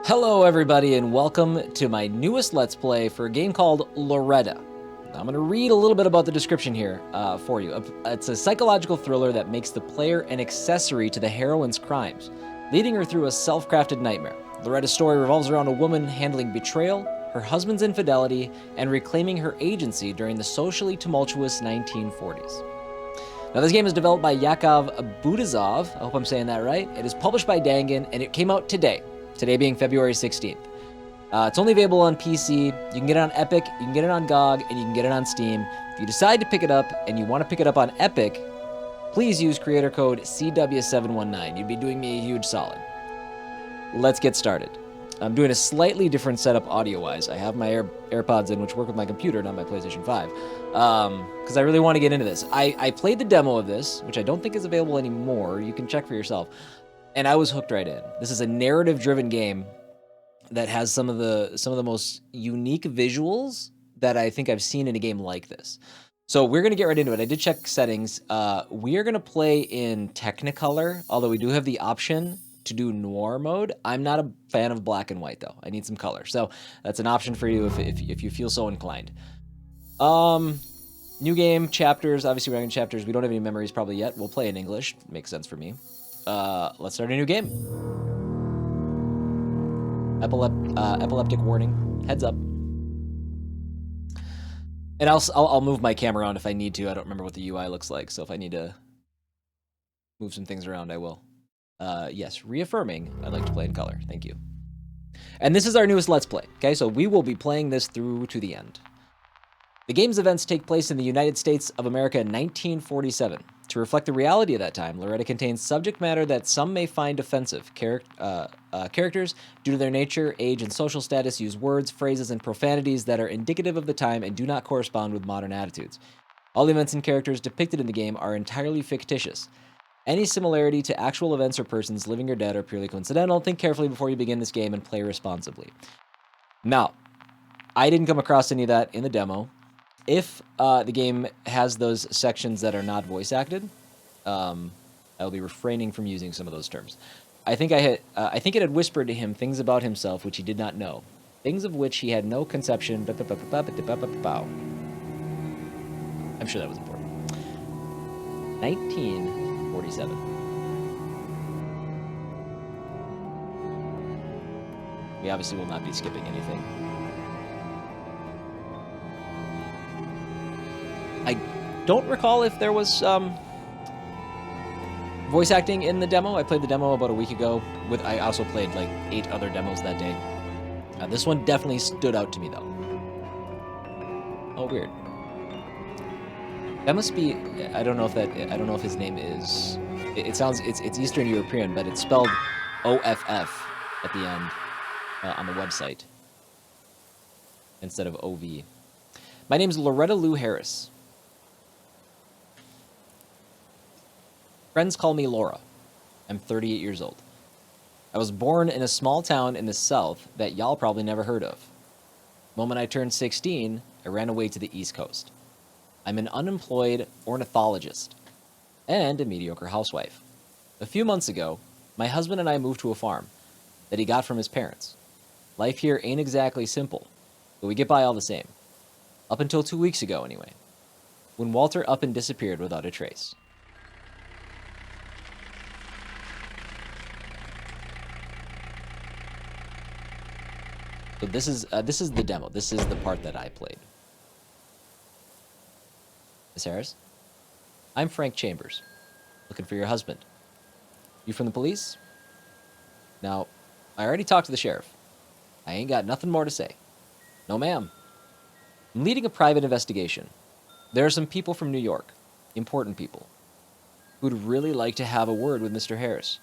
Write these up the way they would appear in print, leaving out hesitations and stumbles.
Hello everybody and welcome to my newest Let's Play for a game called Loretta. I'm going to read a little bit about the description here for you. It's a psychological thriller that makes the player an accessory to the heroine's crimes, leading her through a self-crafted nightmare. Loretta's story revolves around a woman handling betrayal, her husband's infidelity, and reclaiming her agency during the socially tumultuous 1940s. Now, this game is developed by Yakov Butuzoff. I hope I'm saying that right. It is published by Dangan, and it came out today being February 16th. It's only available on PC. You can get it on Epic, you can get it on GOG, and you can get it on Steam. If you decide to pick it up and you want to pick it up on Epic, please use creator code CW719. You'd be doing me a huge solid. Let's get started. I'm doing a slightly different setup audio-wise. I have my AirPods in, which work with my computer, not my PlayStation 5, because I really want to get into this. I played the demo of this, which I don't think is available anymore. You can check for yourself. And I was hooked right in. This is a narrative-driven game that has some of the most unique visuals that I think I've seen in a game like this. So we're gonna get right into it. I did check settings. We are gonna play in Technicolor, although we do have the option to do noir mode. I'm not a fan of black and white though. I need some color. So that's an option for you if you feel so inclined. New game, chapters. Obviously we're not in chapters. We don't have any memories probably yet. We'll play in English. Makes sense for me. Let's start a new game. Epileptic warning. Heads up. And I'll move my camera around if I need to. I don't remember what the UI looks like, so if I need to move some things around, I will. Yes, reaffirming. I'd like to play in color. Thank you. And this is our newest Let's Play. Okay, so we will be playing this through to the end. The game's events take place in the United States of America in 1947. To reflect the reality of that time, Loretta contains subject matter that some may find offensive. Characters, due to their nature, age, and social status, use words, phrases, and profanities that are indicative of the time and do not correspond with modern attitudes. All events and characters depicted in the game are entirely fictitious. Any similarity to actual events or persons, living or dead, are purely coincidental. Think carefully before you begin this game and play responsibly. Now, I didn't come across any of that in the demo. If the game has those sections that are not voice acted, I'll be refraining from using some of those terms. I think it had whispered to him things about himself which he did not know, things of which he had no conception. I'm sure that was important. 1947. We obviously will not be skipping anything. I don't recall if there was voice acting in the demo. I played the demo about a week ago. I also played like 8 other demos that day. This one definitely stood out to me though. Oh, weird. That must be. I don't know if his name is. It sounds. It's Eastern European, but it's spelled OFF at the end on the website instead of OV. My name's Loretta Lou Harris. Friends call me Laura. I'm 38 years old. I was born in a small town in the South that y'all probably never heard of. The moment I turned 16, I ran away to the East Coast. I'm an unemployed ornithologist and a mediocre housewife. A few months ago, my husband and I moved to a farm that he got from his parents. Life here ain't exactly simple, but we get by all the same. Up until 2 weeks ago, anyway, when Walter up and disappeared without a trace. So this is the demo. This is the part that I played. Miss Harris? I'm Frank Chambers. Looking for your husband. You from the police? Now, I already talked to the sheriff. I ain't got nothing more to say. No, ma'am. I'm leading a private investigation. There are some people from New York, important people, who'd really like to have a word with Mr. Harris.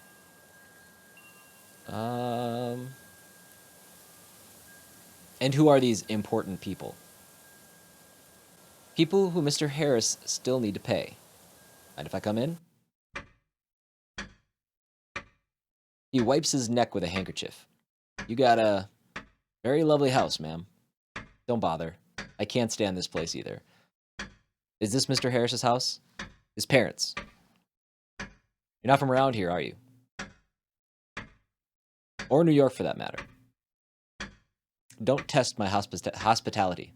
And who are these important people? People who Mr. Harris still need to pay. Mind if I come in? He wipes his neck with a handkerchief. You got a very lovely house, ma'am. Don't bother. I can't stand this place either. Is this Mr. Harris's house? His parents. You're not from around here, are you? Or New York, for that matter. don't test my hospitality.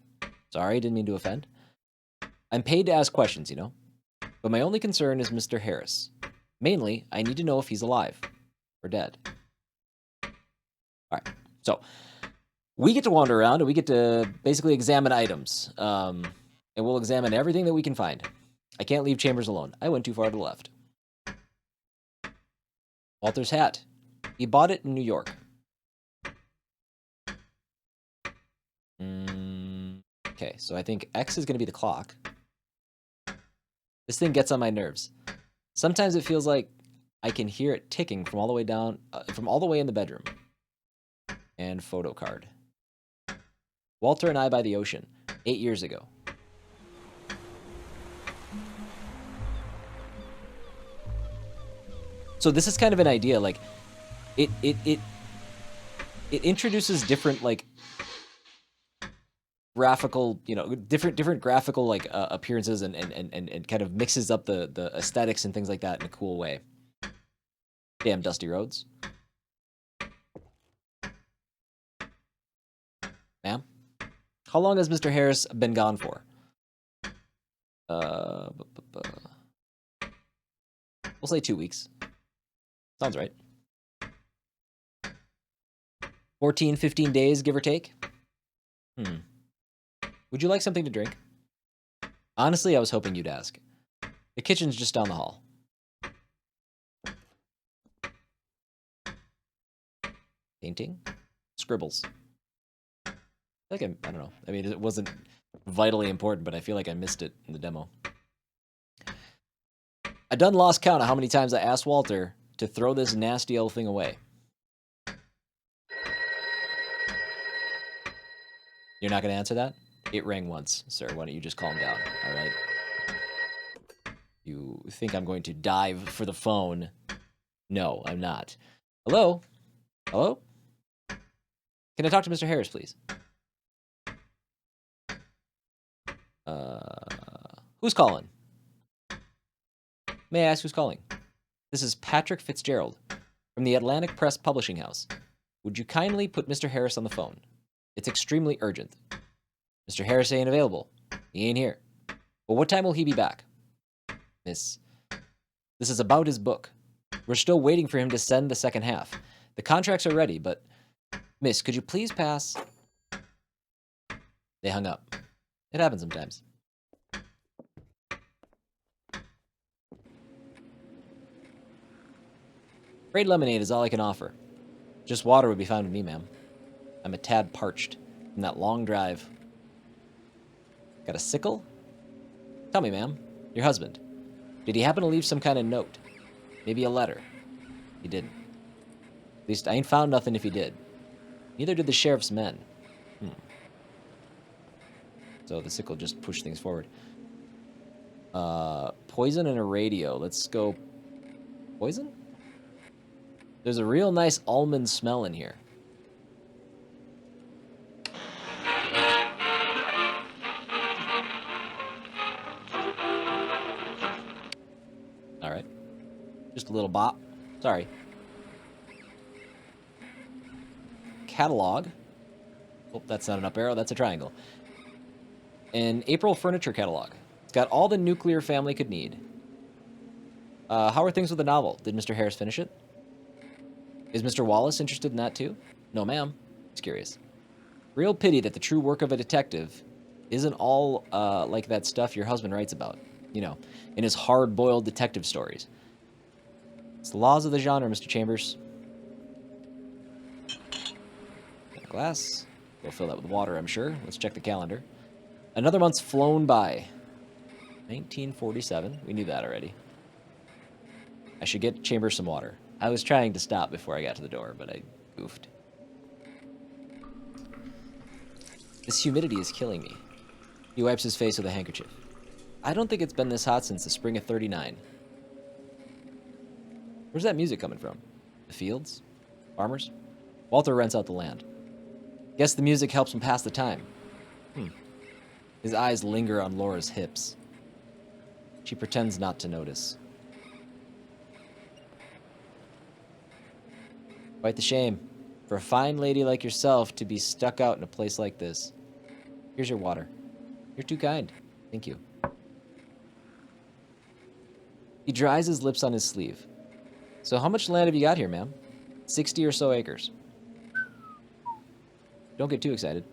Sorry, didn't mean to offend. I'm paid to ask questions, you know? But my only concern is Mr. Harris. Mainly, I need to know if he's alive or dead. All right, so we get to wander around and we get to basically examine items. And we'll examine everything that we can find. I can't leave Chambers alone. I went too far to the left. Walter's hat. He bought it in New York. Okay, so I think X is going to be the clock. This thing gets on my nerves. Sometimes it feels like I can hear it ticking from all the way down, from all the way in the bedroom. And photo card. Walter and I by the ocean, 8 years ago. So this is kind of an idea, like, it introduces different, like, graphical, you know, different graphical, like, appearances and kind of mixes up the aesthetics and things like that in a cool way. Damn dusty roads. Ma'am? How long has Mr. Harris been gone for? We'll say 2 weeks. Sounds right. 14, 15 days, give or take. Would you like something to drink? Honestly, I was hoping you'd ask. The kitchen's just down the hall. Painting? Scribbles. I feel like I don't know. I mean, it wasn't vitally important, but I feel like I missed it in the demo. I done lost count of how many times I asked Walter to throw this nasty old thing away. You're not going to answer that? It rang once, sir. Why don't you just calm down, all right? You think I'm going to dive for the phone? No, I'm not. Hello? Hello? Can I talk to Mr. Harris, please? Who's calling? May I ask who's calling? This is Patrick Fitzgerald from the Atlantic Press Publishing House. Would you kindly put Mr. Harris on the phone? It's extremely urgent. Mr. Harris ain't available. He ain't here. Well, what time will he be back? Miss, this is about his book. We're still waiting for him to send the second half. The contracts are ready, but... Miss, could you please pass? They hung up. It happens sometimes. Afraid lemonade is all I can offer. Just water would be fine with me, ma'am. I'm a tad parched from that long drive. Got a sickle? Tell me, ma'am, your husband, did he happen to leave some kind of note? Maybe a letter? He didn't. At least I ain't found nothing if he did. Neither did the sheriff's men. So the sickle just pushed things forward. Poison and a radio. Let's go... Poison? There's a real nice almond smell in here. All right. Just a little bop. Sorry. Catalog. Oh, that's not an up arrow. That's a triangle. An April furniture catalog. It's got all the nuclear family could need. How are things with the novel? Did Mr. Harris finish it? Is Mr. Wallace interested in that too? No, ma'am. Just curious. Real pity that the true work of a detective isn't all like that stuff your husband writes about. You know, in his hard-boiled detective stories. It's the laws of the genre, Mr. Chambers. Got a glass. We'll fill that with water, I'm sure. Let's check the calendar. Another month's flown by. 1947. We knew that already. I should get Chambers some water. I was trying to stop before I got to the door, but I goofed. This humidity is killing me. He wipes his face with a handkerchief. I don't think it's been this hot since the spring of '39. Where's that music coming from? The fields? Farmers? Walter rents out the land. Guess the music helps him pass the time. His eyes linger on Laura's hips. She pretends not to notice. Quite the shame. For a fine lady like yourself to be stuck out in a place like this. Here's your water. You're too kind. Thank you. He dries his lips on his sleeve. So how much land have you got here, ma'am? 60 or so acres. Don't get too excited.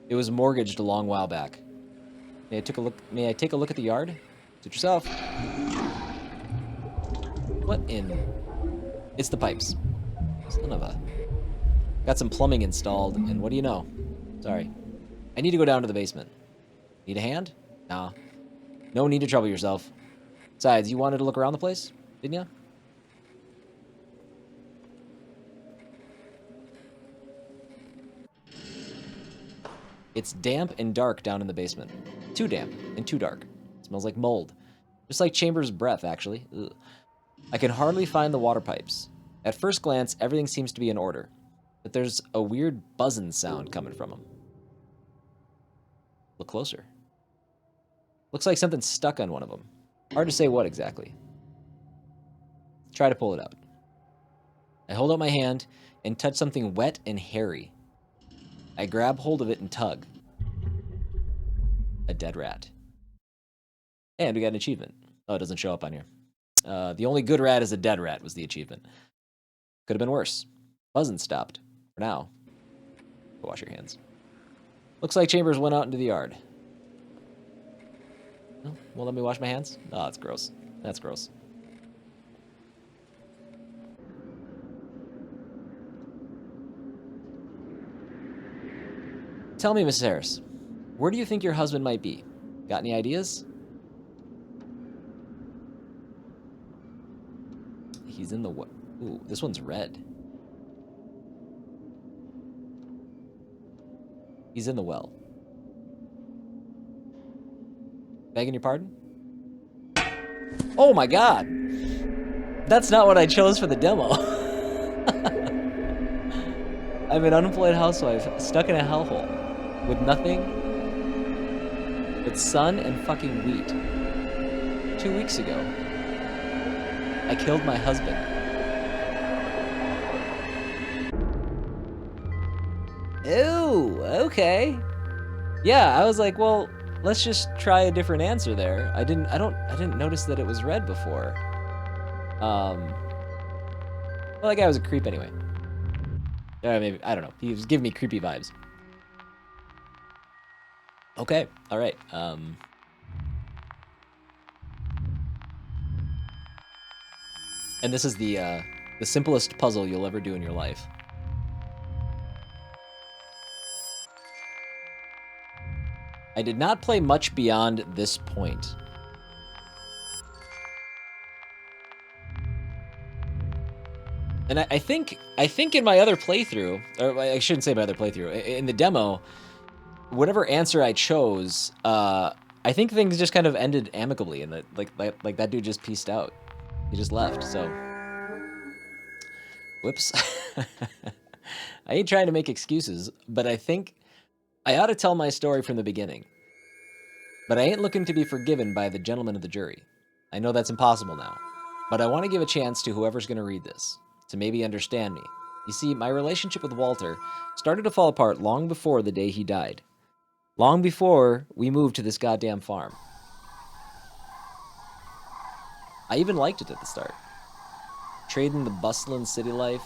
It was mortgaged a long while back. May I take a look at the yard? Suit yourself. What in? It's the pipes. Son of a... Got some plumbing installed, and what do you know? Sorry. I need to go down to the basement. Need a hand? Nah. No need to trouble yourself. Besides, you wanted to look around the place, didn't you? It's damp and dark down in the basement. Too damp and too dark. It smells like mold. Just like Chambers' breath, actually. Ugh. I can hardly find the water pipes. At first glance, everything seems to be in order. But there's a weird buzzing sound coming from them. Look closer. Looks like something's stuck on one of them. Hard to say what exactly. Try to pull it out. I hold out my hand and touch something wet and hairy. I grab hold of it and tug. A dead rat. And we got an achievement. Oh, it doesn't show up on here. The only good rat is a dead rat was the achievement. Could have been worse. Buzzing stopped. For now. Go wash your hands. Looks like Chambers went out into the yard. Oh, won't let me wash my hands? Oh, that's gross. That's gross. Tell me, Miss Harris, where do you think your husband might be? Got any ideas? He's in the... Ooh, this one's red. He's in the well. Begging your pardon? Oh my god! That's not what I chose for the demo. I'm an unemployed housewife stuck in a hellhole with nothing but sun and fucking wheat. 2 weeks ago, I killed my husband. Ooh, okay. Yeah, I was like, well, let's just try a different answer there. I didn't notice that it was red before. Well, that guy was a creep anyway. Maybe, I don't know. He was giving me creepy vibes. Okay, all right. And this is the simplest puzzle you'll ever do in your life. I did not play much beyond this point. And I think in my other playthrough, or I shouldn't say my other playthrough, in the demo, whatever answer I chose, I think things just kind of ended amicably, and that like that dude just pieced out. He just left. So, whoops. I ain't trying to make excuses, but I think I ought to tell my story from the beginning. But I ain't looking to be forgiven by the gentlemen of the jury. I know that's impossible now, but I want to give a chance to whoever's going to read this, to maybe understand me. You see, my relationship with Walter started to fall apart long before the day he died. Long before we moved to this goddamn farm. I even liked it at the start. Trading the bustling city life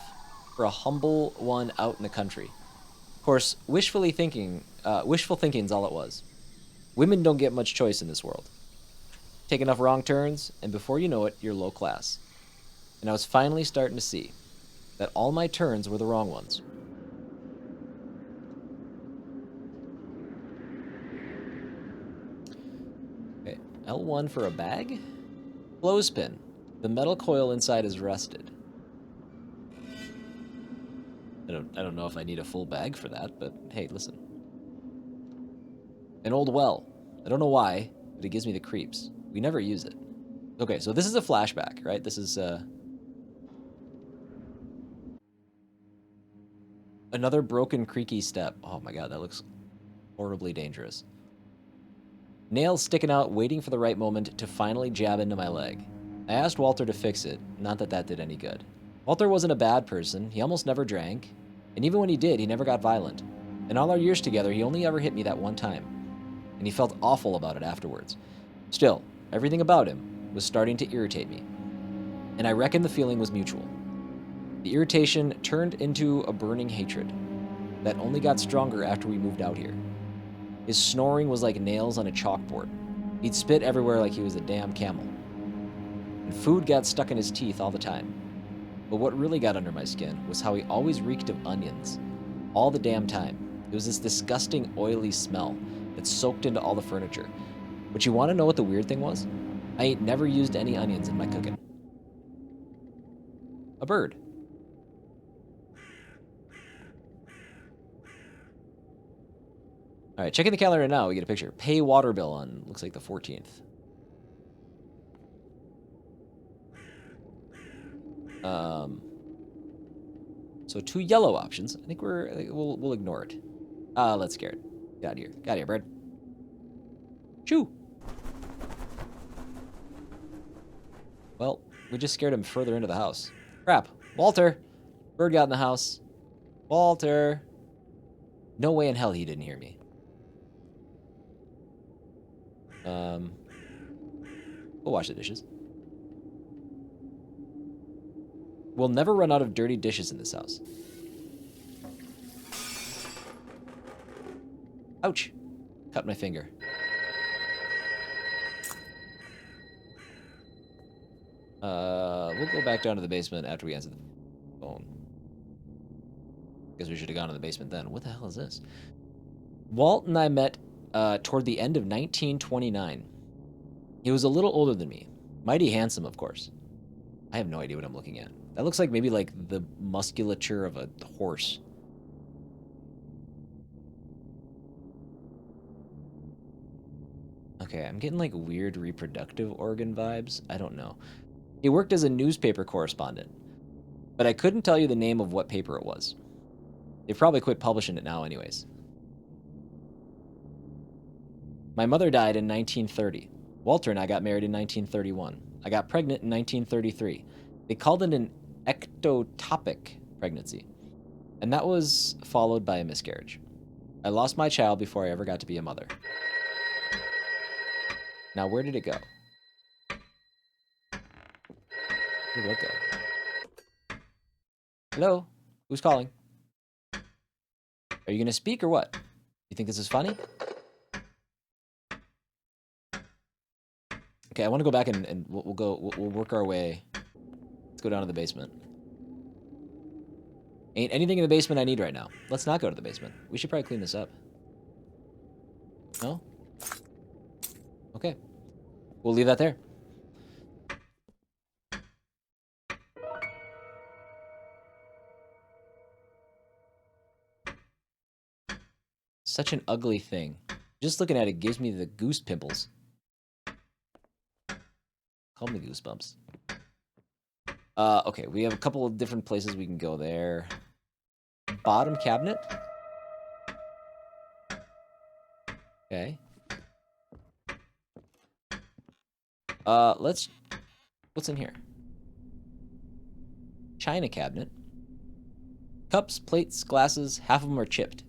for a humble one out in the country. Of course, wishful thinking's all it was. Women don't get much choice in this world. Take enough wrong turns, and before you know it, you're low class. And I was finally starting to see that all my turns were the wrong ones. Okay, L1 for a bag? Clothespin. The metal coil inside is rusted. I don't know if I need a full bag for that, but hey, listen. An old well. I don't know why, but it gives me the creeps. We never use it. Okay, so this is a flashback, right? This is another broken creaky step. Oh my god, that looks horribly dangerous. Nails sticking out, waiting for the right moment to finally jab into my leg. I asked Walter to fix it, not that that did any good. Walter wasn't a bad person. He almost never drank. And even when he did, he never got violent. In all our years together, he only ever hit me that one time. And he felt awful about it afterwards. Still, everything about him was starting to irritate me. And I reckon the feeling was mutual. The irritation turned into a burning hatred that only got stronger after we moved out here. His snoring was like nails on a chalkboard. He'd spit everywhere like he was a damn camel. And food got stuck in his teeth all the time. But what really got under my skin was how he always reeked of onions. All the damn time. It was this disgusting oily smell that soaked into all the furniture. But you want to know what the weird thing was? I ain't never used any onions in my cooking. A bird. All right, checking the calendar now, we get a picture. Pay water bill on, looks like the 14th. So 2 yellow options. I think we'll ignore it. Let's scare it. Get out of here. Get out of here, bird. Shoo! Well, we just scared him further into the house. Crap. Walter! Bird got in the house. Walter! No way in hell he didn't hear me. We'll wash the dishes. We'll never run out of dirty dishes in this house. Ouch. Cut my finger. We'll go back down to the basement after we answer the phone. Guess we should have gone to the basement then. What the hell is this? Walt and I met toward the end of 1929. He was a little older than me. Mighty handsome, of course. I have no idea what I'm looking at. That looks like maybe like the musculature of a horse. Okay, I'm getting like weird reproductive organ vibes. I don't know. He worked as a newspaper correspondent, but I couldn't tell you the name of what paper it was. They've probably quit publishing it now anyways. My mother died in 1930. Walter and I got married in 1931. I got pregnant in 1933. They called it an ectopic pregnancy, and that was followed by a miscarriage. I lost my child before I ever got to be a mother. Now, where did it go? Where did it go? Hello? Who's calling? Are you going to speak or what? You think this is funny? Okay, I want to go back and we'll work our way. Let's go down to the basement. Ain't anything in the basement I need right now. Let's not go to the basement. We should probably clean this up. No? Okay. We'll leave that there. Such an ugly thing. Just looking at it gives me the goose pimples. Call me goosebumps. Okay, we have a couple of different places we can go there. Bottom cabinet. Okay. What's in here? China cabinet. Cups, plates, glasses, half of them are chipped.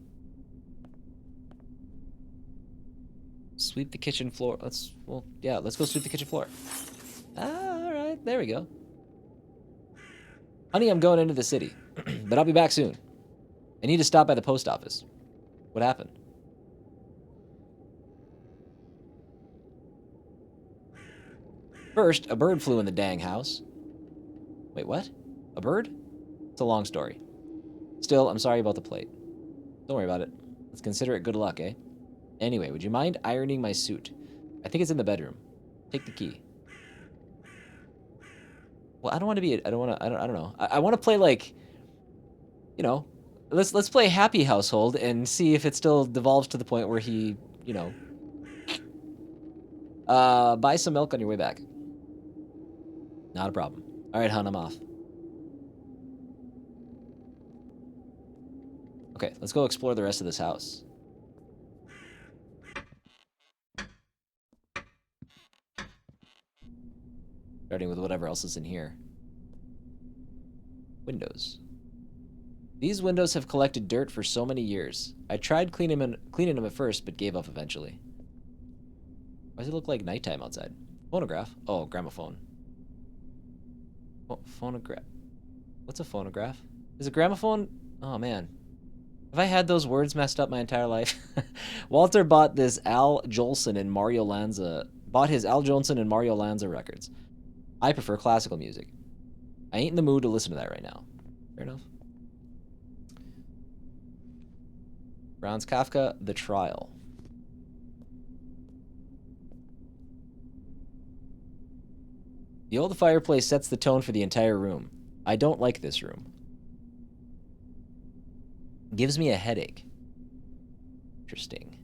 Sweep the kitchen floor. Let's go sweep the kitchen floor. All right, there we go. Honey, I'm going into the city, but I'll be back soon. I need to stop by the post office. What happened? First, a bird flew in the dang house. Wait, what? A bird? It's a long story. Still, I'm sorry about the plate. Don't worry about it. Let's consider it good luck, eh? Anyway, would you mind ironing my suit? I think it's in the bedroom. Take the key. Well, I don't want to be. I don't know. I want to play like, you know, let's play Happy Household and see if it still devolves to the point where he, you know, buy some milk on your way back. Not a problem. All right, hon, I'm off. Okay, let's go explore the rest of this house. Starting with whatever else is in here. Windows. These windows have collected dirt for so many years. I tried cleaning them at first, but gave up eventually. Why does it look like nighttime outside? Phonograph? Oh, gramophone. Phonograph. What's a phonograph? Is a gramophone? Oh, man. Have I had those words messed up my entire life? Walter bought this Al Jolson and Mario Lanza. Bought his Al Jolson and Mario Lanza records. I prefer classical music. I ain't in the mood to listen to that right now. Fair enough. Franz Kafka, The Trial. The old fireplace sets the tone for the entire room. I don't like this room. Gives me a headache. Interesting.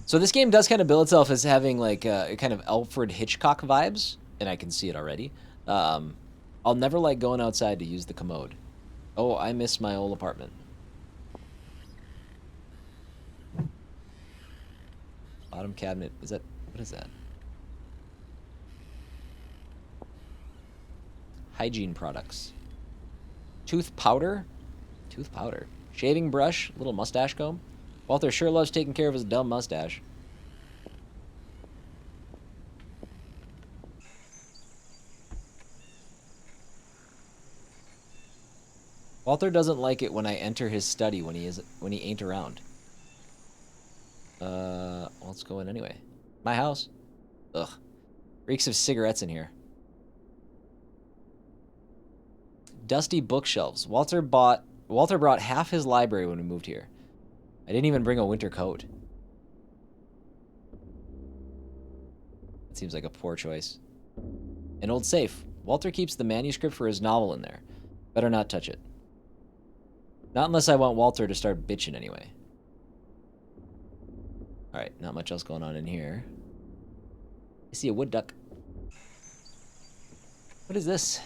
So this game does kind of bill itself as having like kind of Alfred Hitchcock vibes, and I can see it already. I'll never like going outside to use the commode. Oh, I miss my old apartment. Bottom cabinet. Is that... What is that? Hygiene products. Tooth powder? Tooth powder. Shaving brush. Little mustache comb. Walter sure loves taking care of his dumb mustache. Walter doesn't like it when I enter his study when he ain't around. Well, let's go in anyway. My house. Ugh. Reeks of cigarettes in here. Dusty bookshelves. Walter brought half his library when we moved here. I didn't even bring a winter coat. That seems like a poor choice. An old safe. Walter keeps the manuscript for his novel in there. Better not touch it. Not unless I want Walter to start bitching anyway. Alright, not much else going on in here. I see a wood duck. What is this?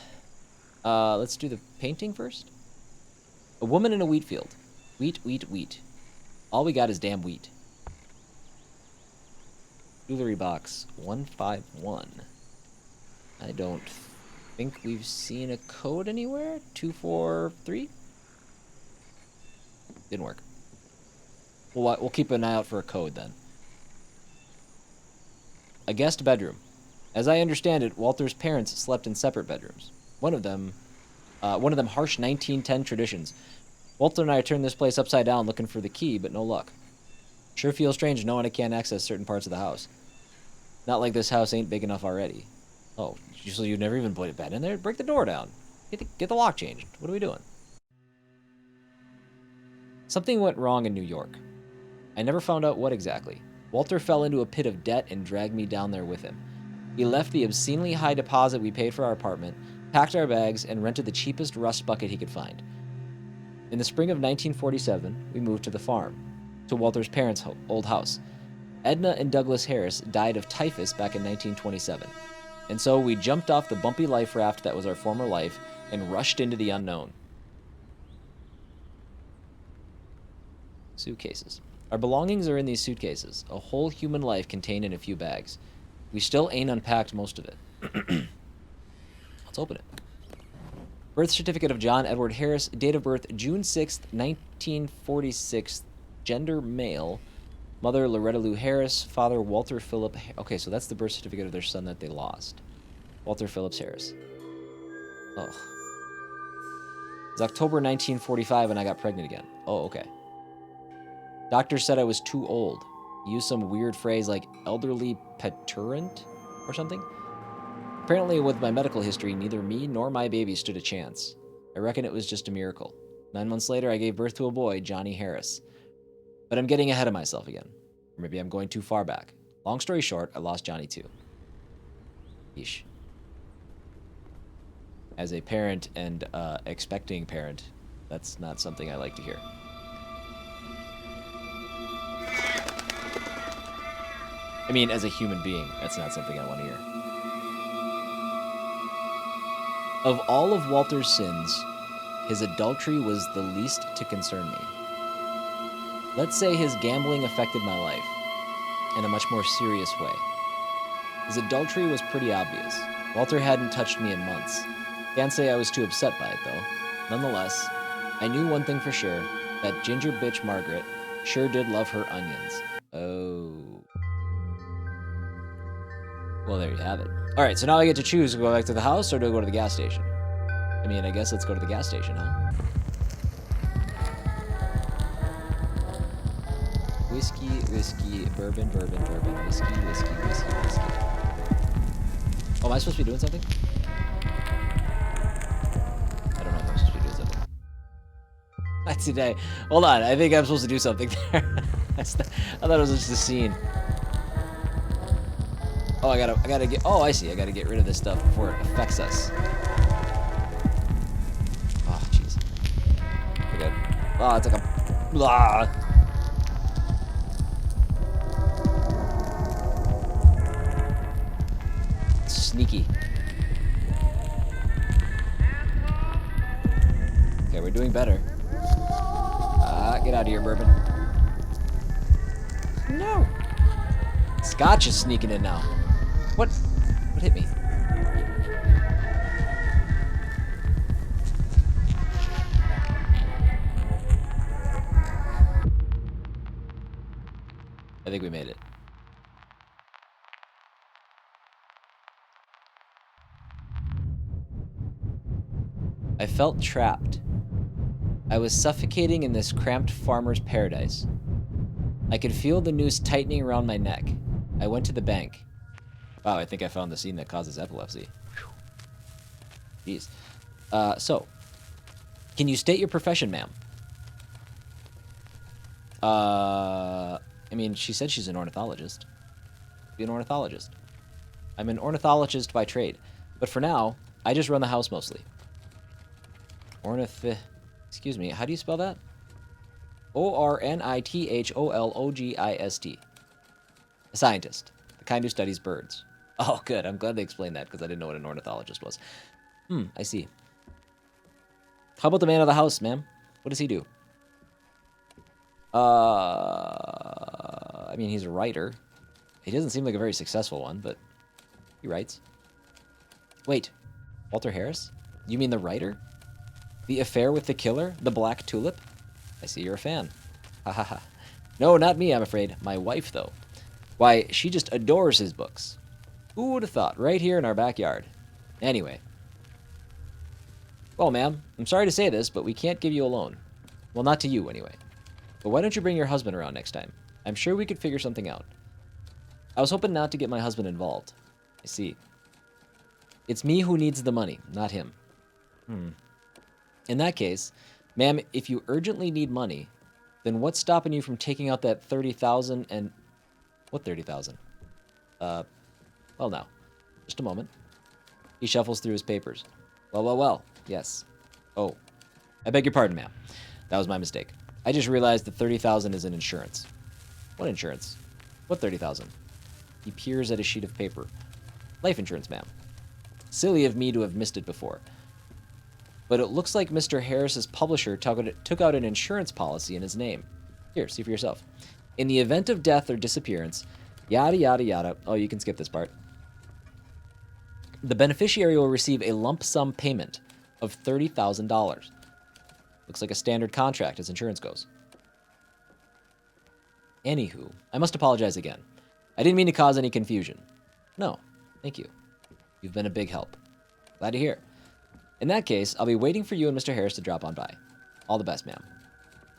Let's do the painting first. A woman in a wheat field. Wheat, wheat, wheat. All we got is damn wheat. Jewelry box 151. I don't think we've seen a code anywhere. 243? Didn't work. We'll keep an eye out for a code then. A guest bedroom. As I understand it, Walter's parents slept in separate bedrooms. One of them harsh 1910 traditions. Walter and I turned this place upside down looking for the key, but no luck. Sure feels strange knowing I can't access certain parts of the house. Not like this house ain't big enough already. Oh, so you've never even put a bed in there? Break the door down. Get the lock changed. What are we doing? Something went wrong in New York. I never found out what exactly. Walter fell into a pit of debt and dragged me down there with him. He left the obscenely high deposit we paid for our apartment, packed our bags, and rented the cheapest rust bucket he could find. In the spring of 1947, we moved to the farm, to Walter's parents' old house. Edna and Douglas Harris died of typhus back in 1927, and so we jumped off the bumpy life raft that was our former life and rushed into the unknown. Suitcases. Our belongings are in these suitcases, a whole human life contained in a few bags. We still ain't unpacked most of it. Let's open it. Birth certificate of John Edward Harris, date of birth June 6th, 1946, gender male, mother Loretta Lou Harris, father Walter Phillip. Okay, so that's the birth certificate of their son that they lost. Walter Phillips Harris. Ugh. It's October 1945 when I got pregnant again. Oh, okay. Doctor said I was too old. He used some weird phrase like elderly peturant or something. Apparently, with my medical history, neither me nor my baby stood a chance. I reckon it was just a miracle. 9 months later, I gave birth to a boy, Johnny Harris. But I'm getting ahead of myself again. Or maybe I'm going too far back. Long story short, I lost Johnny too. Yeesh. As a parent and expecting parent, that's not something I like to hear. I mean, as a human being, that's not something I want to hear. Of all of Walter's sins, his adultery was the least to concern me. Let's say his gambling affected my life in a much more serious way. His adultery was pretty obvious. Walter hadn't touched me in months. Can't say I was too upset by it, though. Nonetheless, I knew one thing for sure, that ginger bitch Margaret sure did love her onions. Oh. Well, there you have it. All right, so now I get to choose to go back to the house or do I go to the gas station? I mean, I guess let's go to the gas station, huh? Whiskey, whiskey, bourbon, bourbon, bourbon, whiskey, whiskey, whiskey, whiskey. Oh, am I supposed to be doing something? I don't know if I'm supposed to be doing something. Today. Hold on, I think I'm supposed to do something there. I thought it was just a scene. Oh, I gotta get. Oh, I see. I gotta get rid of this stuff before it affects us. Oh, jeez. We're good. Oh, it's like a. Blah. Sneaky. Okay, we're doing better. Get out of here, bourbon. No. Scotch is sneaking in now. What hit me? I think we made it. I felt trapped. I was suffocating in this cramped farmer's paradise. I could feel the noose tightening around my neck. I went to the bank. Wow, I think I found the scene that causes epilepsy. Jeez. So, can you state your profession, ma'am? I mean, she said she's an ornithologist. Be an ornithologist. I'm an ornithologist by trade. But for now, I just run the house mostly. Excuse me, how do you spell that? Ornithologist. A scientist. The kind who studies birds. Oh, good. I'm glad they explained that because I didn't know what an ornithologist was. I see. How about the man of the house, ma'am? What does he do? I mean, he's a writer. He doesn't seem like a very successful one, but he writes. Wait, Walter Harris? You mean the writer? The affair with the killer? The black tulip? I see you're a fan. Ha ha ha. No, not me, I'm afraid. My wife, though. Why, she just adores his books. Who would have thought? Right here in our backyard. Anyway. Well, ma'am, I'm sorry to say this, but we can't give you a loan. Well, not to you, anyway. But why don't you bring your husband around next time? I'm sure we could figure something out. I was hoping not to get my husband involved. I see. It's me who needs the money, not him. In that case, ma'am, if you urgently need money, then what's stopping you from taking out that 30,000 and... What 30,000? Well, now. Just a moment. He shuffles through his papers. Well. Yes. Oh. I beg your pardon, ma'am. That was my mistake. I just realized that 30,000 is an insurance. What insurance? What 30,000? He peers at a sheet of paper. Life insurance, ma'am. Silly of me to have missed it before. But it looks like Mr. Harris's publisher took out an insurance policy in his name. Here, see for yourself. In the event of death or disappearance, yada, yada, yada. Oh, you can skip this part. The beneficiary will receive a lump sum payment of $30,000. Looks like a standard contract as insurance goes. Anywho, I must apologize again. I didn't mean to cause any confusion. No, thank you. You've been a big help. Glad to hear. In that case, I'll be waiting for you and Mr. Harris to drop on by. All the best, ma'am.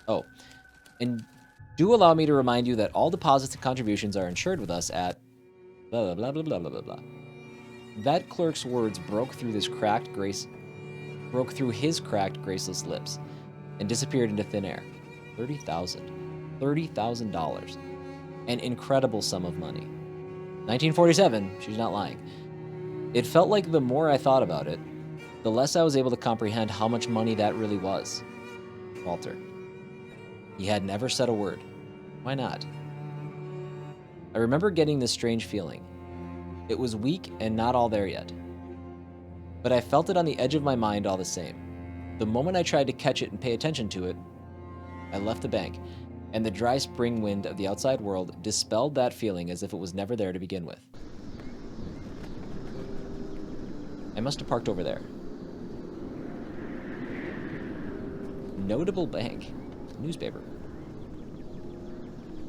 Oh, and do allow me to remind you that all deposits and contributions are insured with us at blah, blah, blah, blah, blah, blah, blah. That clerk's words broke through his cracked, graceless lips and disappeared into thin air. $30,000. An incredible sum of money. 1947, she's not lying. It felt like the more I thought about it, the less I was able to comprehend how much money that really was. Walter. He had never said a word. Why not? I remember getting this strange feeling. It was weak and not all there yet. But I felt it on the edge of my mind all the same. The moment I tried to catch it and pay attention to it, I left the bank, and the dry spring wind of the outside world dispelled that feeling as if it was never there to begin with. I must have parked over there. Notable bank. Newspaper.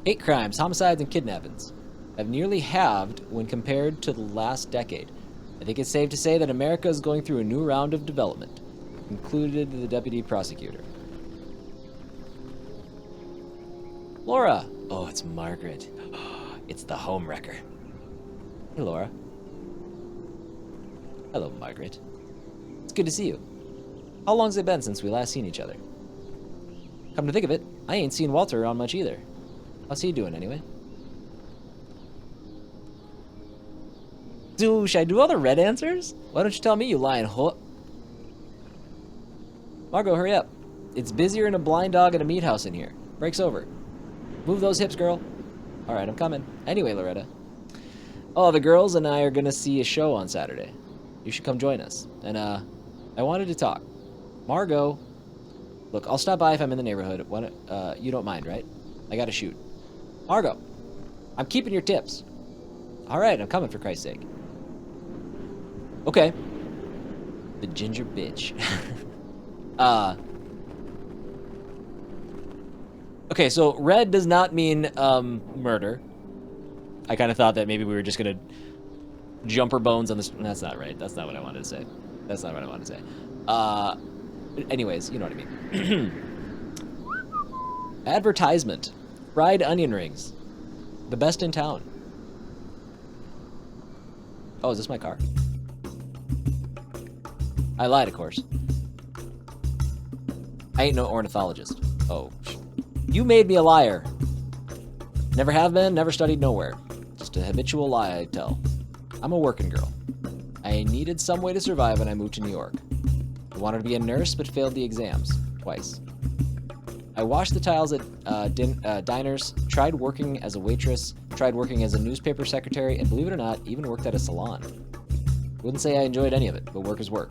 Hate crimes, homicides, and kidnappings have nearly halved when compared to the last decade. I think it's safe to say that America is going through a new round of development, concluded the deputy prosecutor. Laura! Oh, it's Margaret. It's the homewrecker. Hey, Laura. Hello, Margaret. It's good to see you. How long's it been since we last seen each other? Come to think of it, I ain't seen Walter around much either. How's he doing, anyway? Dude, should I do all the red answers? Why don't you tell me, you lying ho- Margot, hurry up. It's busier than a blind dog at a meat house in here. Break's over. Move those hips, girl. Alright, I'm coming. Anyway, Loretta. Oh, the girls and I are gonna see a show on Saturday. You should come join us. And, I wanted to talk. Margot. Look, I'll stop by if I'm in the neighborhood. You don't mind, right? I gotta shoot. Margot. I'm keeping your tips. Alright, I'm coming for Christ's sake. Okay. The ginger bitch. Okay, so red does not mean murder. I kind of thought that maybe we were just gonna jump her bones on this. That's not right. That's not what I wanted to say. That's not what I wanted to say. Anyways, you know what I mean. Advertisement. Fried onion rings. The best in town. Oh, is this my car? I lied, of course. I ain't no ornithologist. Oh, you made me a liar. Never have been, never studied nowhere. Just a habitual lie I tell. I'm a working girl. I needed some way to survive when I moved to New York. I wanted to be a nurse, but failed the exams. Twice. I washed the tiles at diners, tried working as a waitress, tried working as a newspaper secretary, and believe it or not, even worked at a salon. Wouldn't say I enjoyed any of it, but work is work.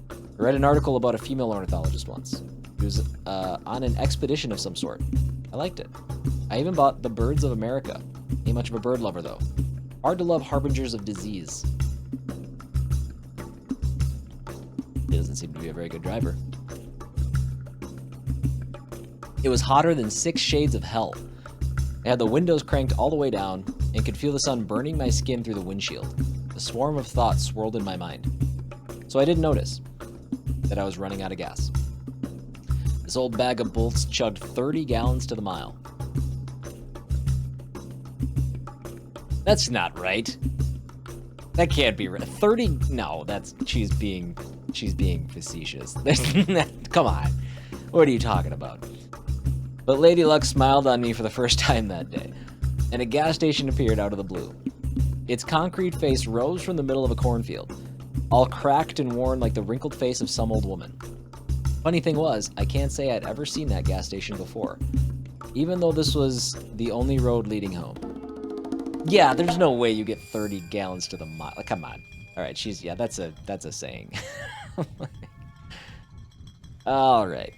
I read an article about a female ornithologist once. He was on an expedition of some sort. I liked it. I even bought The Birds of America. Ain't much of a bird lover, though. Hard to love harbingers of disease. He doesn't seem to be a very good driver. It was hotter than 6 shades of hell. I had the windows cranked all the way down and could feel the sun burning my skin through the windshield. A swarm of thoughts swirled in my mind. So I didn't notice that I was running out of gas. This old bag of bolts chugged 30 gallons to the mile. That's not right. That can't be right. 30? No, she's being facetious. Come on. What are you talking about? But Lady Luck smiled on me for the first time that day, and a gas station appeared out of the blue. Its concrete face rose from the middle of a cornfield, all cracked and worn like the wrinkled face of some old woman. Funny thing was, I can't say I'd ever seen that gas station before, even though this was the only road leading home. Yeah, there's no way you get 30 gallons to the mile. Come on. All right, that's a saying. All right.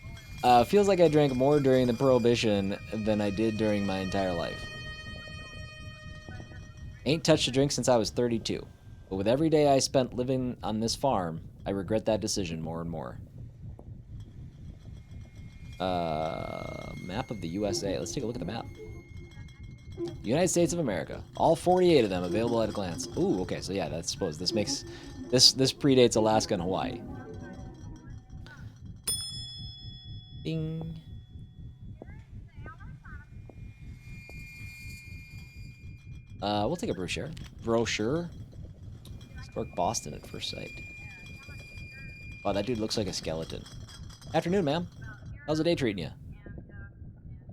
Feels like I drank more during the Prohibition than I did during my entire life. Ain't touched a drink since I was 32. But with every day I spent living on this farm, I regret that decision more and more. Map of the USA. Let's take a look at the map. United States of America. All 48 of them available at a glance. Ooh, okay, so yeah, that's suppose this makes this predates Alaska and Hawaii. Bing. We'll take a brochure. Historic Boston at first sight. Wow, that dude looks like a skeleton. Afternoon, ma'am. How's the day treating you?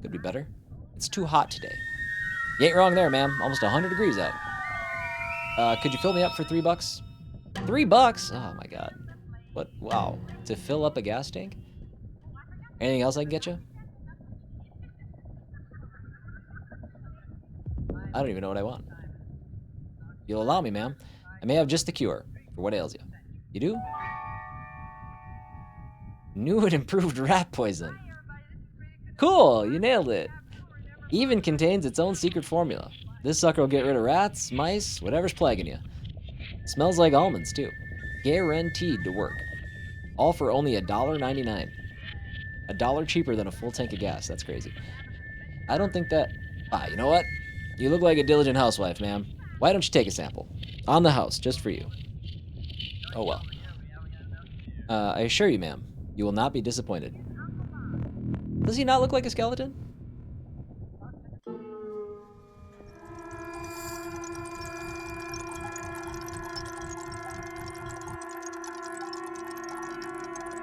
Could be better. It's too hot today. You ain't wrong there, ma'am. Almost 100 degrees out. Could you fill me up for $3? $3? Oh my god. What? Wow. To fill up a gas tank? Anything else I can get you? I don't even know what I want. You'll allow me, ma'am. I may have just the cure for what ails you. You do? New and improved rat poison. Cool, you nailed it. Even contains its own secret formula. This sucker will get rid of rats, mice, whatever's plaguing you. Smells like almonds, too. Guaranteed to work. All for only $1.99. $1 cheaper than a full tank of gas. That's crazy. I don't think that... Ah, you know what? You look like a diligent housewife, ma'am. Why don't you take a sample? On the house, just for you. Oh, well. I assure you, ma'am, you will not be disappointed. Does he not look like a skeleton?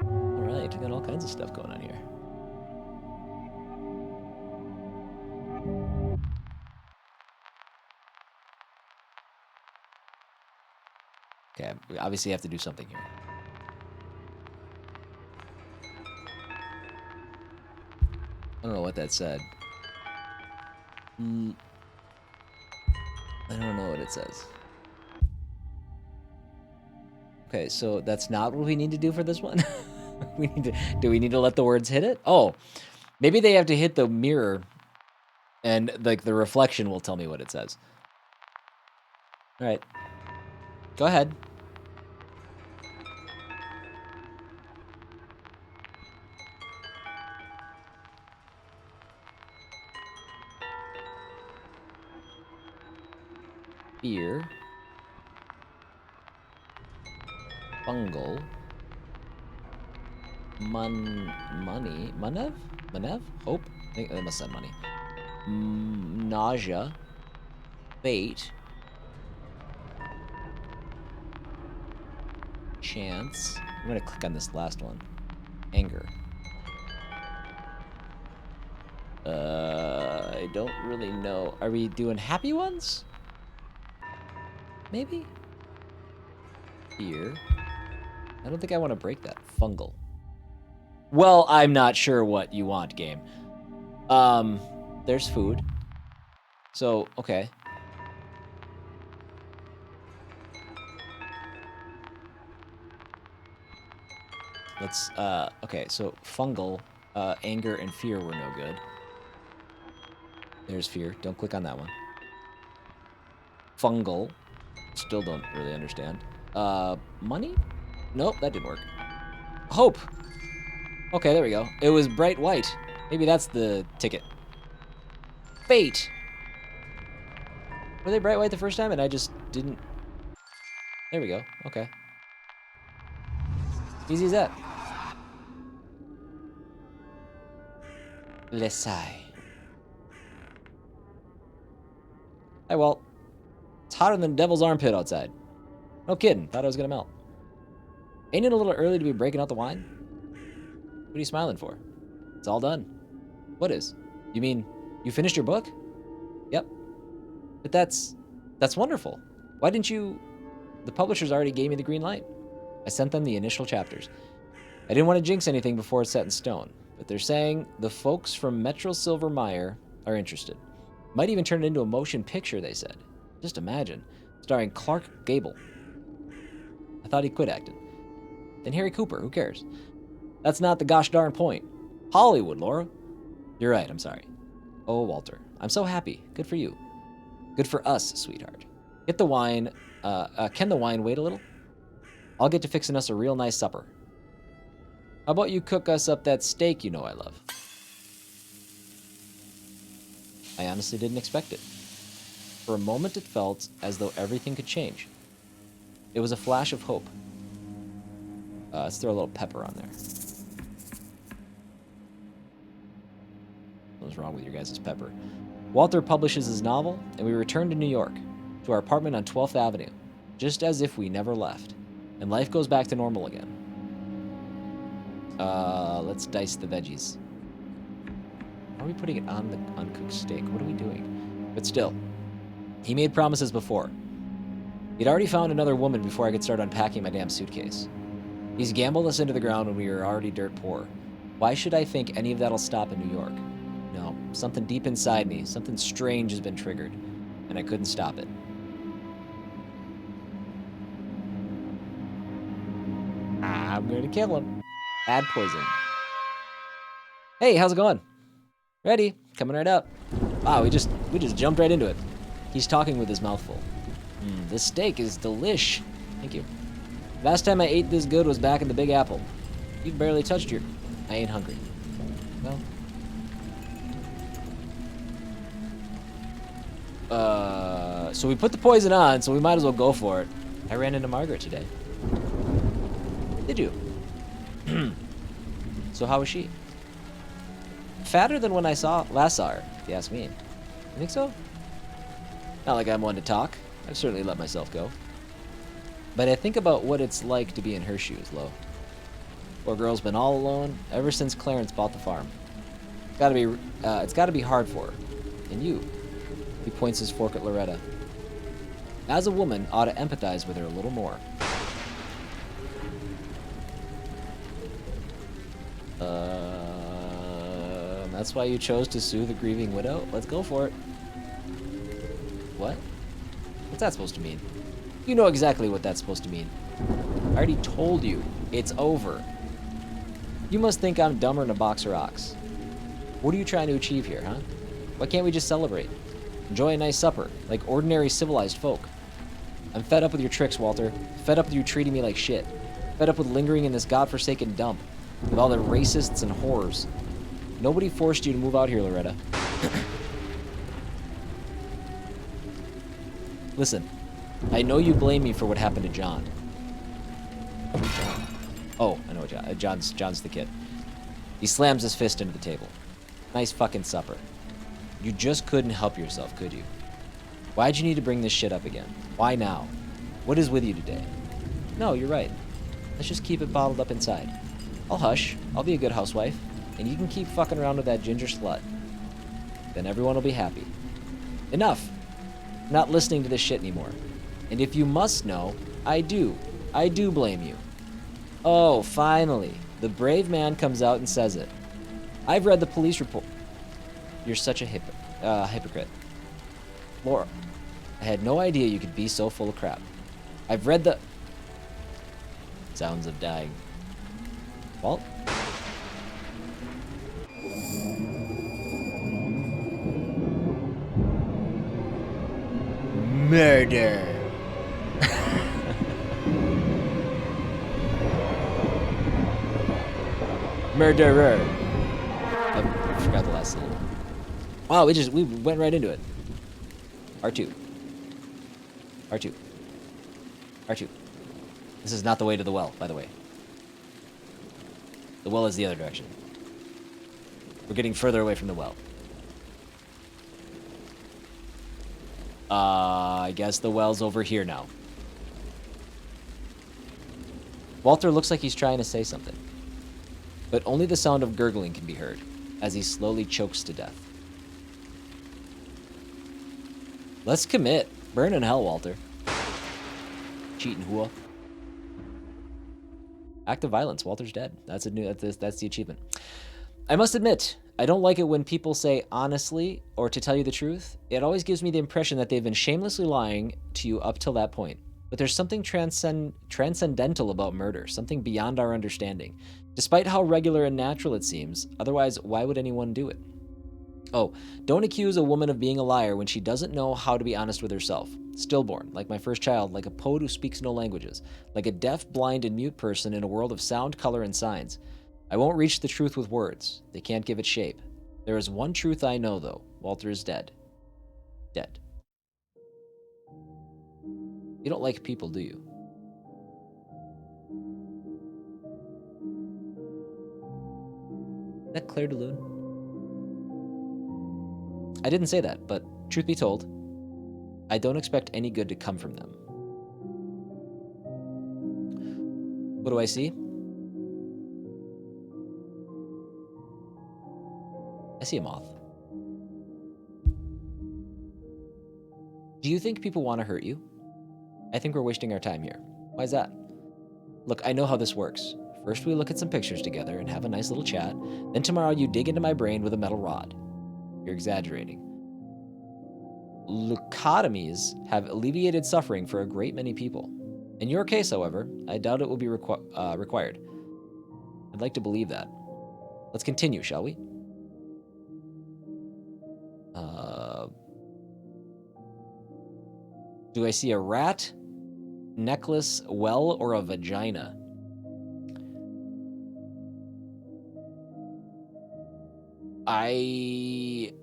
Alright, we got all kinds of stuff going on here. Okay, we obviously have to do something here. I don't know what that said. I don't know what it says. Okay, so that's not what we need to do for this one? Do we need to let the words hit it? Oh, maybe they have to hit the mirror and like the reflection will tell me what it says. All right, go ahead. Fear. Fungal. Money. Manev? Manev? Hope? I think that must have money. Nausea. Fate. Chance. I'm gonna click on this last one. Anger. I don't really know. Are we doing happy ones? Maybe? Fear. I don't think I want to break that. Fungal. Well, I'm not sure what you want, game. There's food. So, okay. Let's, okay, so fungal, anger, and fear were no good. There's fear. Don't click on that one. Fungal. Still don't really understand. Money? Nope, that didn't work. Hope. Okay, there we go. It was bright white. Maybe that's the ticket. Fate. Were they bright white the first time and I just didn't... There we go. Okay. Easy as that. Lesai. Hi, Walt. It's hotter than the devil's armpit outside. No kidding. Thought I was gonna melt. Ain't it a little early to be breaking out the wine? What are you smiling for? It's all done. What is? You mean you finished your book? Yep. But that's wonderful. Why didn't you... The publishers already gave me the green light. I sent them the initial chapters. I didn't want to jinx anything before it's set in stone, but they're saying the folks from Metro Silver Meyer are interested. Might even turn it into a motion picture, they said. Just imagine. Starring Clark Gable. I thought he quit acting. Then Harry Cooper, who cares? That's not the gosh darn point. Hollywood, Laura. You're right, I'm sorry. Oh, Walter, I'm so happy. Good for you. Good for us, sweetheart. Get the wine. Can the wine wait a little? I'll get to fixing us a real nice supper. How about you cook us up that steak you know I love? I honestly didn't expect it. For a moment it felt as though everything could change. It was a flash of hope. Let's throw a little pepper on there. What's wrong with your guys' pepper? Walter publishes his novel, and we return to New York, to our apartment on 12th Avenue, just as if we never left, and life goes back to normal again. Let's dice the veggies. Are we putting it on the uncooked steak? What are we doing? But still, he made promises before. He'd already found another woman before I could start unpacking my damn suitcase. He's gambled us into the ground when we were already dirt poor. Why should I think any of that'll stop in New York? No, something deep inside me, something strange has been triggered, and I couldn't stop it. I'm gonna kill him. Add poison. Hey, how's it going? Ready? Coming right up. Wow, we just jumped right into it. He's talking with his mouth full. This steak is delish. Thank you. Last time I ate this good was back in the Big Apple. You barely touched your... I ain't hungry. Well... So we put the poison on, so we might as well go for it. I ran into Margaret today. Did you? So how was she? Fatter than when I last saw her, if you ask me. You think so? Not like I'm one to talk. I've certainly let myself go. But I think about what it's like to be in her shoes, Lo. Poor girl's been all alone ever since Clarence bought the farm. It's gotta be hard for her. And you. He points his fork at Loretta. As a woman, ought to empathize with her a little more. That's why you chose to sue the grieving widow? Let's go for it. What? What's that supposed to mean? You know exactly what that's supposed to mean. I already told you. It's over. You must think I'm dumber than a box of rocks. What are you trying to achieve here, huh? Why can't we just celebrate? Enjoy a nice supper, like ordinary civilized folk. I'm fed up with your tricks, Walter. Fed up with you treating me like shit. Fed up with lingering in this godforsaken dump. With all the racists and whores. Nobody forced you to move out here, Loretta. Listen, I know you blame me for what happened to John. Oh, I know John. John's the kid. He slams his fist into the table. Nice fucking supper. You just couldn't help yourself, could you? Why'd you need to bring this shit up again? Why now? What is with you today? No, you're right. Let's just keep it bottled up inside. I'll hush. I'll be a good housewife. And you can keep fucking around with that ginger slut. Then everyone will be happy. Enough. I'm not listening to this shit anymore. And if you must know, I do. I do blame you. Oh, finally. The brave man comes out and says it. I've read the police report. You're such a hypocrite. Laura, I had no idea you could be so full of crap. I've read the... Sounds of dying. Walt? Murder. Murderer. I forgot the last name. Wow, we went right into it. R2. R2. R2. This is not the way to the well, by the way. The well is the other direction. We're getting further away from the well. I guess the well's over here now. Walter looks like he's trying to say something. But only the sound of gurgling can be heard, as he slowly chokes to death. Let's commit. Burn in hell, Walter. Cheating whoa. Act of violence. Walter's dead. That's the achievement. I must admit, I don't like it when people say honestly or to tell you the truth. It always gives me the impression that they've been shamelessly lying to you up till that point. But there's something transcendental about murder, something beyond our understanding. Despite how regular and natural it seems, otherwise why would anyone do it? Oh, don't accuse a woman of being a liar when she doesn't know how to be honest with herself. Stillborn, like my first child, like a poet who speaks no languages, like a deaf, blind, and mute person in a world of sound, color, and signs. I won't reach the truth with words. They can't give it shape. There is one truth I know, though. Walter is dead. Dead. You don't like people, do you? Is that Claire de Lune? I didn't say that, but truth be told, I don't expect any good to come from them. What do I see? I see a moth. Do you think people want to hurt you? I think we're wasting our time here. Why is that? Look, I know how this works. First we look at some pictures together and have a nice little chat. Then tomorrow you dig into my brain with a metal rod. You're exaggerating. Leucotomies have alleviated suffering for a great many people. In your case, however, I doubt it will be required. I'd like to believe that. Let's continue, shall we? Do I see a rat? necklace, well, or a vagina? I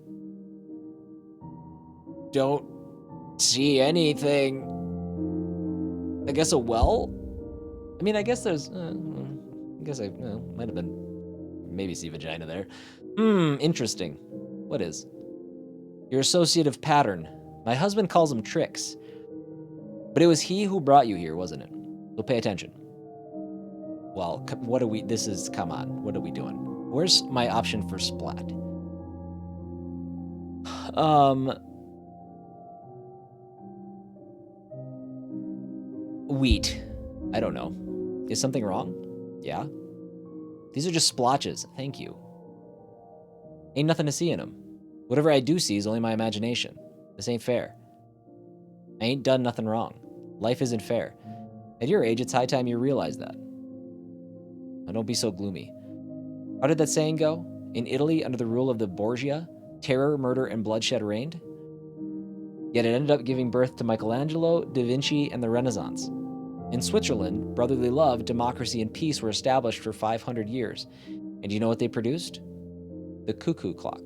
don't see anything. I guess a well? I mean, I guess there's... I guess I might have been... Maybe see vagina there. Interesting. What is? Your associative pattern. My husband calls them tricks. But it was he who brought you here, wasn't it? So pay attention. Well, what are we... This is... Come on. What are we doing? Where's my option for splat? Wheat. I don't know. Is something wrong? Yeah. These are just splotches. Thank you. Ain't nothing to see in them. Whatever I do see is only my imagination. This ain't fair. I ain't done nothing wrong. Life isn't fair. At your age, it's high time you realize that. Now don't be so gloomy. How did that saying go? In Italy, under the rule of the Borgia, terror, murder, and bloodshed reigned? Yet it ended up giving birth to Michelangelo, Da Vinci, and the Renaissance. In Switzerland, brotherly love, democracy, and peace were established for 500 years. And do you know what they produced? The cuckoo clock.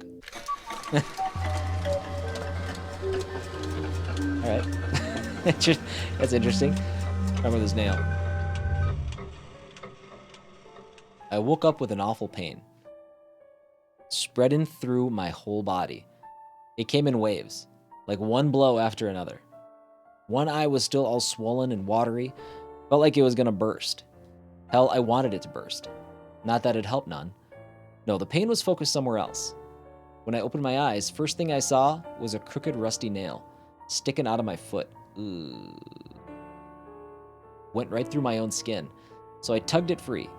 Alright. That's interesting. Remember this nail. I woke up with an awful pain, spreading through my whole body. It came in waves, like one blow after another. One eye was still all swollen and watery, felt like it was gonna burst. Hell, I wanted it to burst. Not that it helped none. No, the pain was focused somewhere else. When I opened my eyes, first thing I saw was a crooked, rusty nail sticking out of my foot. Ooh. Went right through my own skin, so I tugged it free.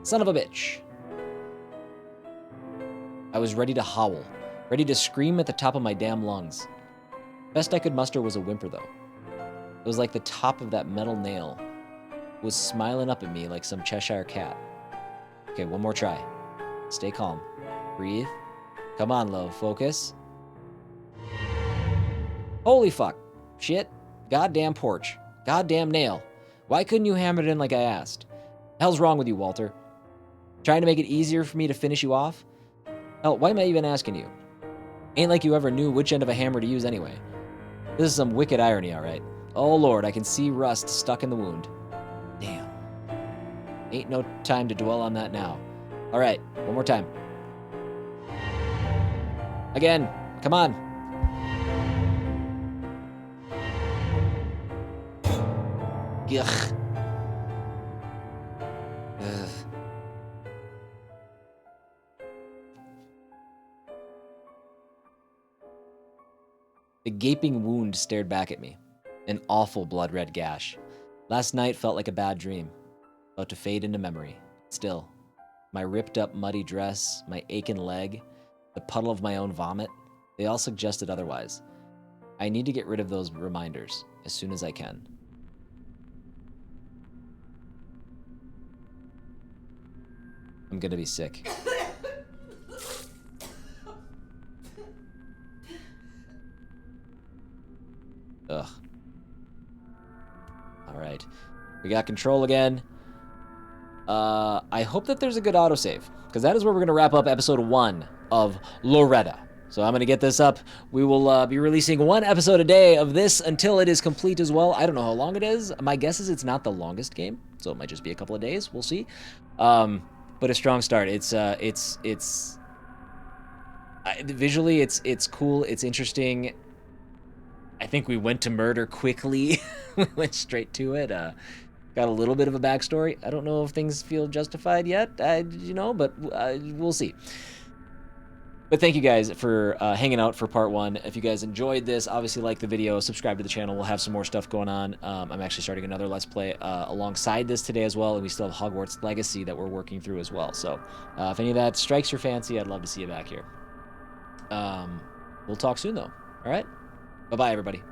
Son of a bitch. I was ready to howl, ready to scream at the top of my damn lungs. Best I could muster was a whimper, though. It was like the top of that metal nail was smiling up at me like some Cheshire cat. Okay, one more try. Stay calm. Breathe. Come on, love. Focus. Holy fuck. Shit. Goddamn porch. Goddamn nail. Why couldn't you hammer it in like I asked? Hell's wrong with you, Walter? Trying to make it easier for me to finish you off? Hell, why am I even asking you? Ain't like you ever knew which end of a hammer to use anyway. This is some wicked irony, alright? Oh lord, I can see rust stuck in the wound. Damn. Ain't no time to dwell on that now. Alright, one more time. Again, come on. Ugh. Ugh. The gaping wound stared back at me. An awful blood-red gash. Last night felt like a bad dream, about to fade into memory. Still, my ripped-up muddy dress, my aching leg, the puddle of my own vomit, they all suggested otherwise. I need to get rid of those reminders as soon as I can. I'm gonna be sick. Ugh. Alright. We got control again. I hope that there's a good autosave, because that is where we're going to wrap up episode 1 of Loretta. So I'm going to get this up. We will be releasing one episode a day of this until it is complete as well. I don't know how long it is. My guess is it's not the longest game, so it might just be a couple of days. We'll see. But a strong start. Visually, it's cool. It's interesting. I think we went to murder quickly. We went straight to it. Got a little bit of a backstory. I don't know if things feel justified yet, but we'll see. But thank you guys for hanging out for part 1. If you guys enjoyed this, obviously like the video, subscribe to the channel. We'll have some more stuff going on. I'm actually starting another Let's Play alongside this today as well, and we still have Hogwarts Legacy that we're working through as well. So if any of that strikes your fancy, I'd love to see you back here. We'll talk soon, though. All right? Bye-bye, everybody.